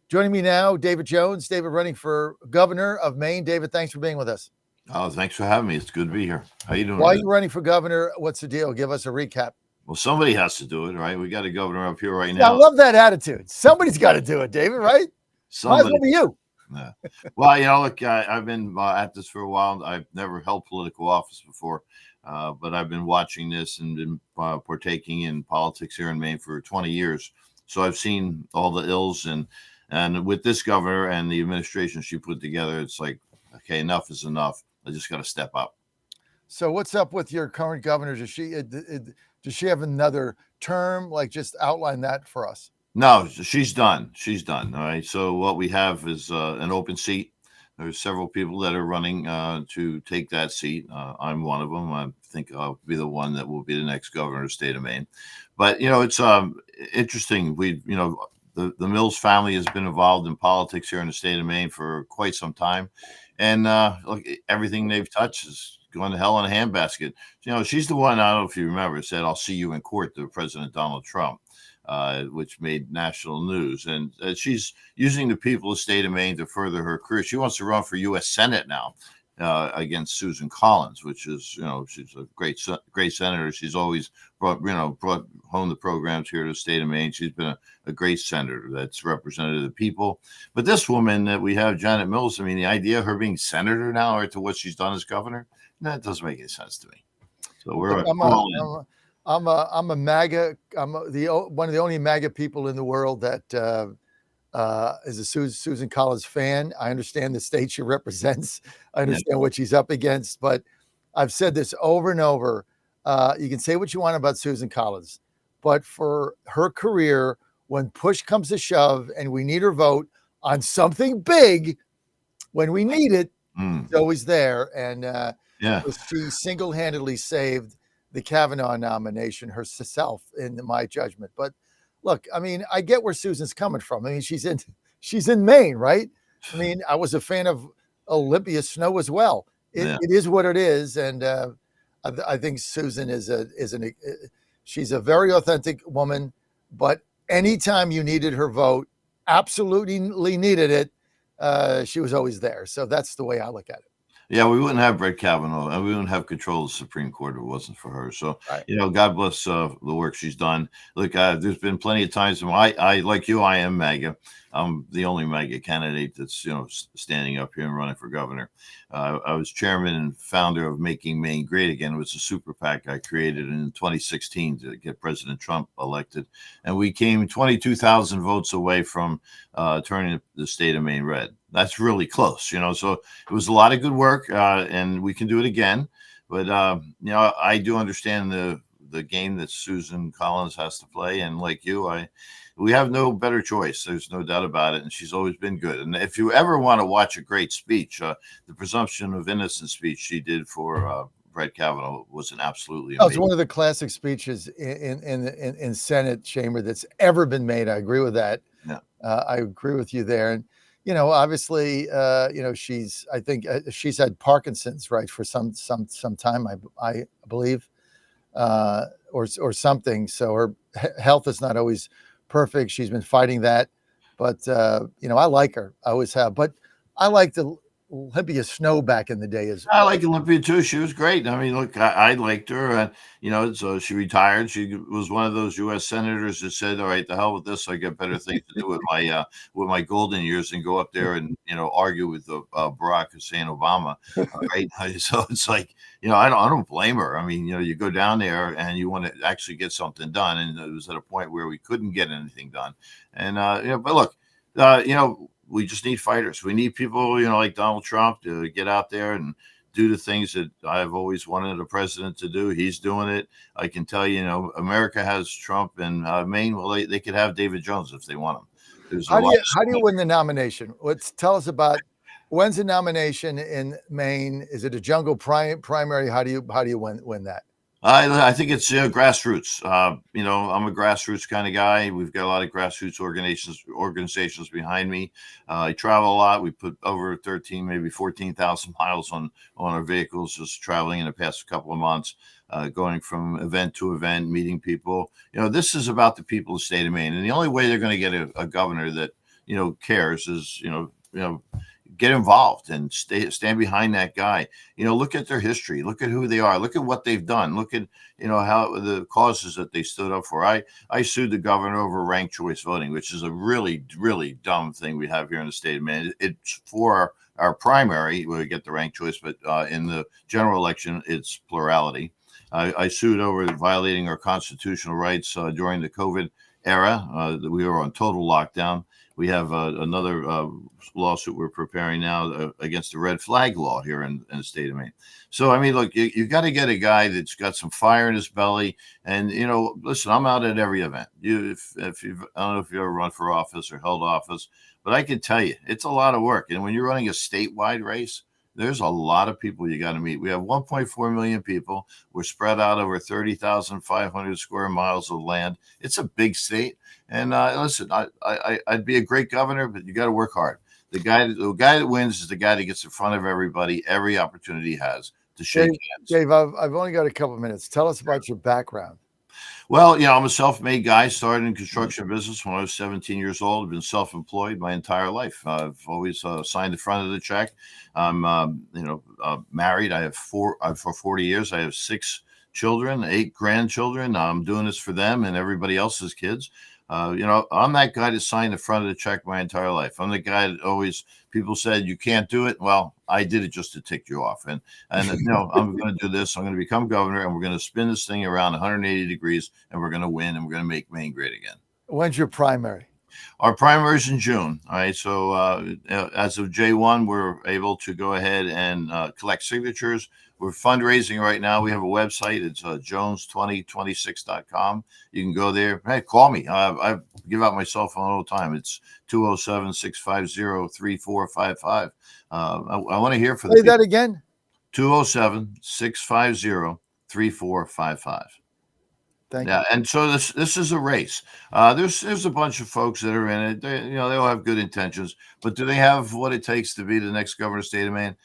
Joining me now, David Jones. David running for governor of Maine. David, thanks for being with us. Oh, thanks for having me. It's good to be here. How you doing? Why are you running for governor? What's the deal? Give us a recap. Well, somebody has to do it, right? We got a governor up here right Yeah, I now. love that attitude. Somebody's got to do it, David, right? Might as well be you. Yeah. Well, look, I've been at this for a while. I've never held political office before, but I've been watching this and been partaking in politics here in Maine for 20 years. So I've seen all the ills, and with this governor and the administration she put together, it's like, okay, enough is enough. I just got to step up. So what's up with your current governor? Does she have another term? Like, just outline that for us. No, she's done. She's done. All right. So what we have is an open seat. There's several people that are running to take that seat. I'm one of them. I think I'll be the one that will be the next governor of the state of Maine. But it's interesting. The Mills family has been involved in politics here in the state of Maine for quite some time, and look, everything they've touched is going to hell in a handbasket. She's the one, I don't know if you remember, said, "I'll see you in court" to President Donald Trump. Which made national news. And she's using the people of the state of Maine to further her career. She wants to run for U.S. Senate now against Susan Collins, which is, she's a great senator. She's always brought home the programs here to the state of Maine. She's been a great senator that's represented the people. But this woman that we have, Janet Mills, I mean, the idea of her being senator now or to what she's done as governor, that doesn't make any sense to me. So we're I'm a MAGA. I'm one of the only MAGA people in the world that is a Susan Collins fan. I understand the state she represents. I understand what she's up against, but I've said this over and over. You can say what you want about Susan Collins, but for her career, when push comes to shove and we need her vote on something big, when we need it, it's always there. And she single-handedly saved the Kavanaugh nomination herself, in my judgment. But look, I mean, I get where Susan's coming from. I mean, she's in Maine, right? I mean, I was a fan of Olympia Snow as well. It is what it is, and I think Susan she's a very authentic woman. But anytime you needed her vote, absolutely needed it, she was always there. So that's the way I look at it. Yeah, we wouldn't have Brett Kavanaugh, and we wouldn't have control of the Supreme Court if it wasn't for her. So, right. God bless the work she's done. Look, there's been plenty of times when I like you, I am MAGA. I'm the only MAGA candidate that's, standing up here and running for governor. I was chairman and founder of Making Maine Great Again. It was a super PAC I created in 2016 to get President Trump elected. And we came 22,000 votes away from turning the state of Maine red. That's really close, so it was a lot of good work, and we can do it again. But, I do understand the game that Susan Collins has to play. And like you, we have no better choice. There's no doubt about it. And she's always been good. And if you ever want to watch a great speech, the presumption of innocence speech she did for Brett Kavanaugh was an absolutely amazing. It's one of the classic speeches in Senate chamber that's ever been made. I agree with that. Yeah. I agree with you there. And, obviously, I think she's had Parkinson's, right, for some time, I believe, or something. So her health is not always perfect. She's been fighting that, but I like her. I always have. But I liked Olympia Snow back in the day as well. I like Olympia too. She was great. I mean, look, I liked her, and so she retired. She was one of those U.S. senators that said, "All right, the hell with this. I got better things to do with my golden years than go up there and argue with Barack Hussein Obama." Right? So it's like, I don't blame her. I mean, you go down there and you want to actually get something done, and it was at a point where we couldn't get anything done. And but look, we just need fighters. We need people, like Donald Trump to get out there and do the things that I've always wanted a president to do. He's doing it. I can tell you, America has Trump, and Maine, well, they could have David Jones if they want him. How do you win the nomination? Tell us about when's the nomination in Maine? Is it a jungle primary? How do you win that? I think it's grassroots. I'm a grassroots kind of guy. We've got a lot of grassroots organizations behind me. I travel a lot. We put over 13, maybe 14,000 miles on our vehicles, just traveling in the past couple of months, going from event to event, meeting people. This is about the people of the state of Maine. And the only way they're going to get a governor that cares is get involved and stand behind that guy. Look at their history, look at who they are, look at what they've done, look at how the causes that they stood up for. I sued the governor over ranked choice voting, which is a really really dumb thing we have here in the state of Maine. It's for our primary where we get the ranked choice, but in the general election it's plurality. I sued over violating our constitutional rights during the COVID era. We were on total lockdown. We have another lawsuit we're preparing now against the red flag law here in the state of Maine. So, I mean, look, you got to get a guy that's got some fire in his belly. And, listen, I'm out at every event. If you've, I don't know if you ever run for office or held office, but I can tell you, it's a lot of work. And when you're running a statewide race, there's a lot of people you got to meet. We have 1.4 million people. We're spread out over 30,500 square miles of land. It's a big state. And listen, I'd be a great governor, but you got to work hard. The guy that wins is the guy that gets in front of everybody every opportunity he has to shake hands. Dave, I've only got a couple of minutes. Tell us about your background. Well, I'm a self-made guy. Started in construction business when I was 17 years old. I've been self-employed my entire life. I've always signed the front of the check. I'm, married. I have for 40 years. I have 6 children, 8 grandchildren. I'm doing this for them and everybody else's kids. I'm that guy that signed the front of the check my entire life. I'm the guy that always people said you can't do it. Well, I did it just to tick you off. And I'm going to do this. I'm going to become governor, and we're going to spin this thing around 180 degrees, and we're going to win, and we're going to make Maine great again. When's your primary? Our primary is in June. All right. So as of J1, we're able to go ahead and collect signatures. We're fundraising right now. We have a website. It's jones2026.com. You can go there. Hey, call me. I give out my cell phone all the time. It's 207-650-3455. I want to hear from the Say that again. 207-650-3455. Thank Yeah, you. and so this is a race. There's a bunch of folks that are in it. They all have good intentions, but do they have what it takes to be the next governor of the state of Maine?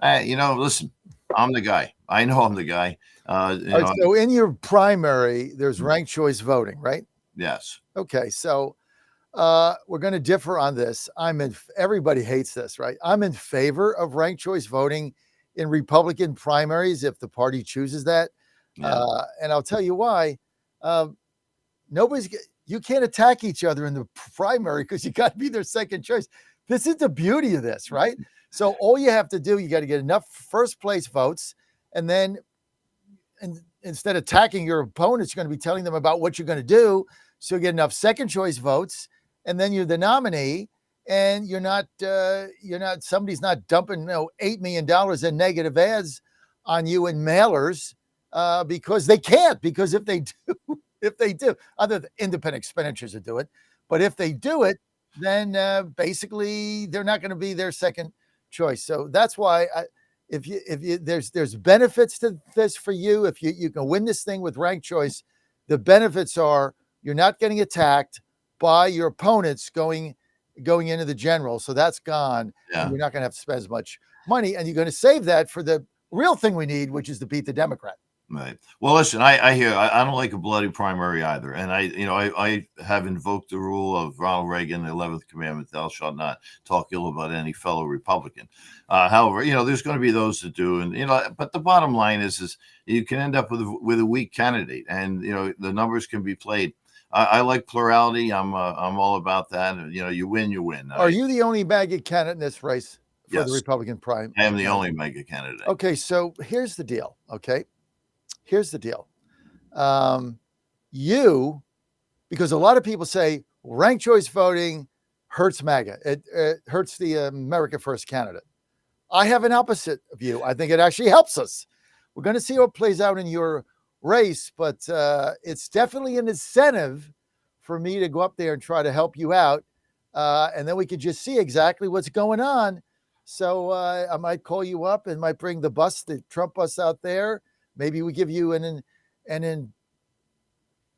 Listen, I'm the guy. I know I'm the guy. So in your primary, there's ranked choice voting, right? Yes. Okay, so we're going to differ on this. Everybody hates this, right? I'm in favor of ranked choice voting in Republican primaries if the party chooses that. Yeah. And I'll tell you why. You can't attack each other in the primary because you got to be their second choice. This is the beauty of this, right? So all you have to do, you got to get enough first place votes, and then instead of attacking your opponents, you're going to be telling them about what you're going to do. So you get enough second choice votes, and then you're the nominee, and somebody's not dumping $8 million in negative ads on you in mailers because they can't. Because if they do, other independent expenditures will do it, but if they do it, then basically they're not going to be their second choice. So that's why there's benefits to this for you. If you can win this thing with ranked choice, the benefits are you're not getting attacked by your opponents going into the general. So that's gone. Yeah. And you're not going to have to spend as much money, and you're going to save that for the real thing we need, which is to beat the Democrat. Right. Well, listen, I hear I don't like a bloody primary either, and I have invoked the rule of Ronald Reagan, the 11th commandment: "Thou shalt not talk ill about any fellow Republican." However, there's going to be those that do, and but the bottom line is you can end up with a weak candidate, and the numbers can be played. I like plurality. I'm all about that. You win, you win. Are you the only MAGA candidate in this race for Yes. the Republican primary? I am the only mega candidate. Okay, so here's the deal. Okay. Here's the deal. Because a lot of people say ranked choice voting hurts MAGA. It hurts the America First candidate. I have an opposite view. I think it actually helps us. We're going to see how it plays out in your race, but it's definitely an incentive for me to go up there and try to help you out. And then we could just see exactly what's going on. So I might call you up and might bring the Trump bus out there. Maybe we give you an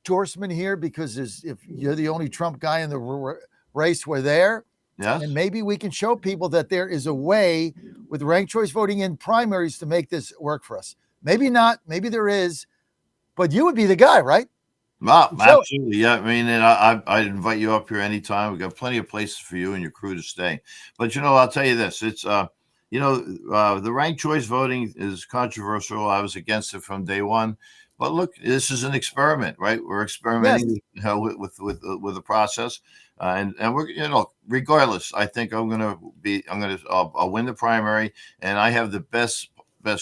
endorsement here because if you're the only Trump guy in the race, we're there. Yes. And maybe we can show people that there is a way with ranked choice voting in primaries to make this work for us. Maybe not. Maybe there is. But you would be the guy, right? Well, Show it. absolutely. Yeah. I mean, and I'd invite you up here anytime. We've got plenty of places for you and your crew to stay. But, I'll tell you this. The ranked choice voting is controversial. I was against it from day one. But look, this is an experiment, right? We're Yes. experimenting with the process. And we're, regardless, I think I'll win the primary, and I have the best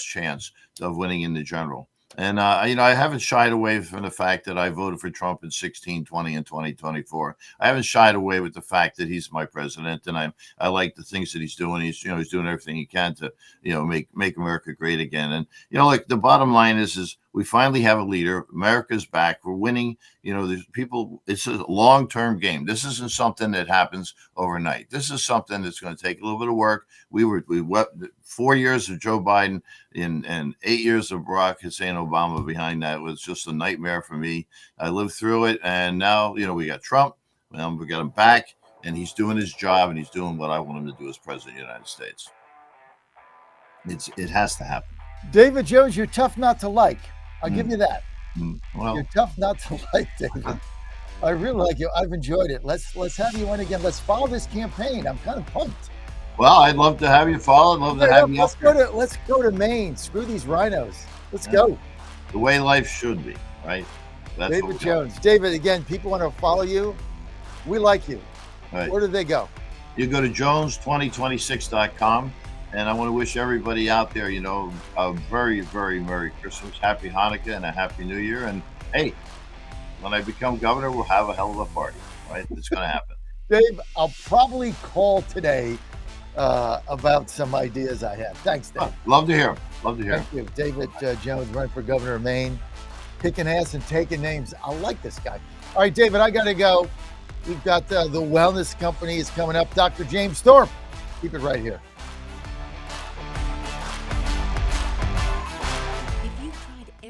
chance of winning in the general. And, I haven't shied away from the fact that I voted for Trump in 16, 20, and 2024. I haven't shied away with the fact that he's my president, and I like the things that he's doing. He's doing everything he can to, make America great again. And, like the bottom line is we finally have a leader. America's back. We're winning. There's people. It's a long-term game. This isn't something that happens overnight. This is something that's going to take a little bit of work. We 4 years of Joe Biden and 8 years of Barack Hussein Obama behind that was just a nightmare for me. I lived through it, and now we got Trump. We got him back, and he's doing his job, and he's doing what I want him to do as president of the United States. It has to happen. David Jones, you're tough not to like. I'll give you that. Well, You're tough not to like, David. I really like you. I've enjoyed it. Let's have you in again. Let's follow this campaign. I'm kind of pumped. well, I'd love to have you follow. I'd love to have you up here. Let's go to Maine. Screw these rhinos. Let's go. The way life should be, right? That's what David we got. Jones. David, again, people want to follow you. We like you. Right. Where do they go? You go to jones2026.com. And I want to wish everybody out there, a very, very Merry Christmas, Happy Hanukkah, and a Happy New Year. And hey, when I become governor, we'll have a hell of a party, right? It's going to happen. Dave, I'll probably call today about some ideas I have. Thanks, Dave. Love to hear. Love to hear. Thank you. David Jones, running for governor of Maine, kicking ass and taking names. I like this guy. All right, David, I got to go. We've got the wellness company is coming up. Dr. James Thorpe. Keep it right here.